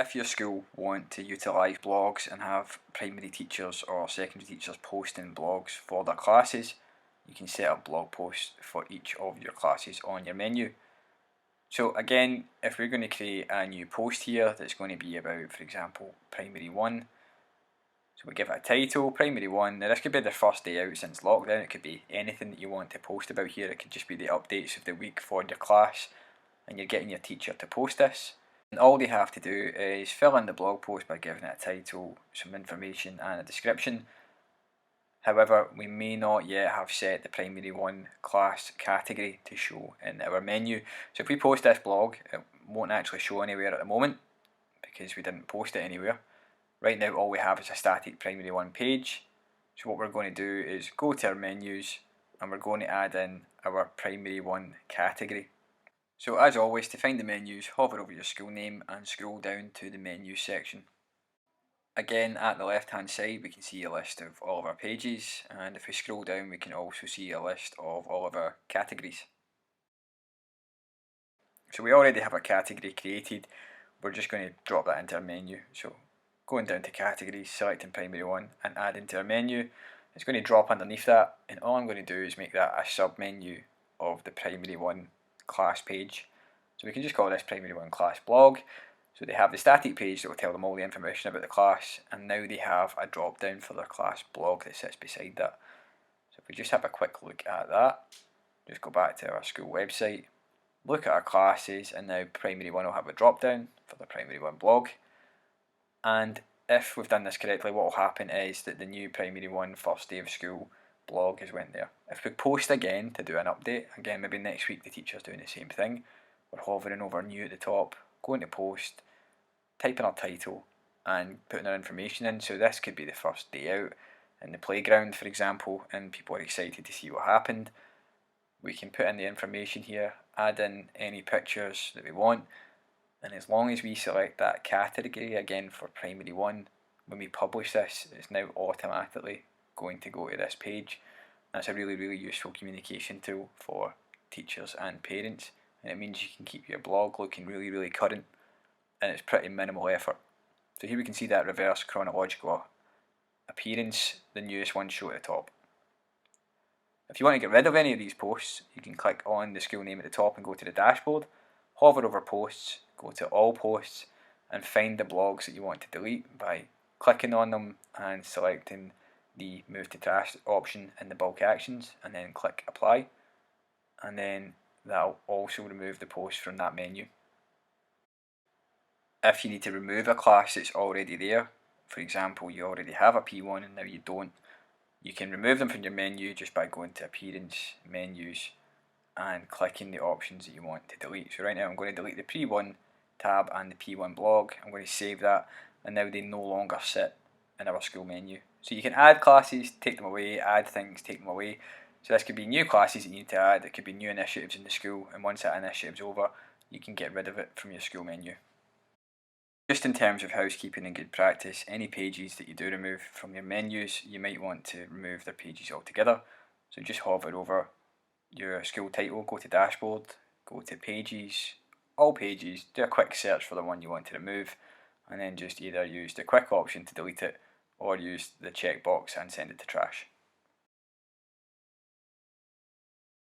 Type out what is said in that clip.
If your school want to utilise blogs and have primary teachers or secondary teachers posting blogs for their classes, you can set up blog posts for each of your classes on your menu. So again, if we're going to create a new post here that's going to be about, for example, Primary 1, so we give it a title, Primary 1. Now this could be the first day out since lockdown, it could be anything that you want to post about here, it could just be the updates of the week for your class, and you're getting your teacher to post this. And all they have to do is fill in the blog post by giving it a title, some information and a description. However, we may not yet have set the Primary 1 class category to show in our menu. So if we post this blog, it won't actually show anywhere at the moment because we didn't post it anywhere. Right now all we have is a static Primary 1 page. So what we're going to do is go to our menus and we're going to add in our Primary 1 category. So as always, to find the menus, hover over your school name and scroll down to the menu section. Again, at the left hand side we can see a list of all of our pages, and if we scroll down we can also see a list of all of our categories. So we already have a category created, we're just going to drop that into our menu. So going down to categories, selecting Primary 1 and adding to our menu, it's going to drop underneath that, and all I'm going to do is make that a sub menu of the Primary 1 class page. So we can just call this Primary 1 class blog. So they have the static page that will tell them all the information about the class, and now they have a drop down for their class blog that sits beside that. So if we just have a quick look at that, just go back to our school website, look at our classes, and now Primary 1 will have a drop down for the Primary 1 blog. And if we've done this correctly, what will happen is that the new Primary 1 first day of school blog has went there. If we post again to do an update, again maybe next week the teacher's doing the same thing, we're hovering over new at the top, going to post, typing our title and putting our information in. So this could be the first day out in the playground, for example, and people are excited to see what happened. We can put in the information here, add in any pictures that we want, and as long as we select that category again for Primary 1, when we publish this, it's now automatically going to go to this page. That's a really useful communication tool for teachers and parents, and it means you can keep your blog looking really current, and it's pretty minimal effort. So here we can see that reverse chronological appearance, the newest one show at the top. If you want to get rid of any of these posts, you can click on the school name at the top and go to the dashboard, hover over posts, go to all posts, and find the blogs that you want to delete by clicking on them and selecting the move to trash option in the bulk actions, and then click apply, and then that'll also remove the post from that menu. If you need to remove a class that's already there, for example you already have a P1 and now you don't, you can remove them from your menu just by going to Appearance, Menus, and clicking the options that you want to delete. So right now I'm going to delete the P1 tab and the P1 blog. I'm going to save that, and now they no longer sit in our school menu. So you can add classes, take them away, add things, take them away. So this could be new classes that you need to add, it could be new initiatives in the school, and once that initiative's over, you can get rid of it from your school menu. Just in terms of housekeeping and good practice, any pages that you do remove from your menus, you might want to remove their pages altogether. So just hover over your school title, go to dashboard, go to pages, all pages, do a quick search for the one you want to remove, and then just either use the quick option to delete it or use the checkbox and send it to trash.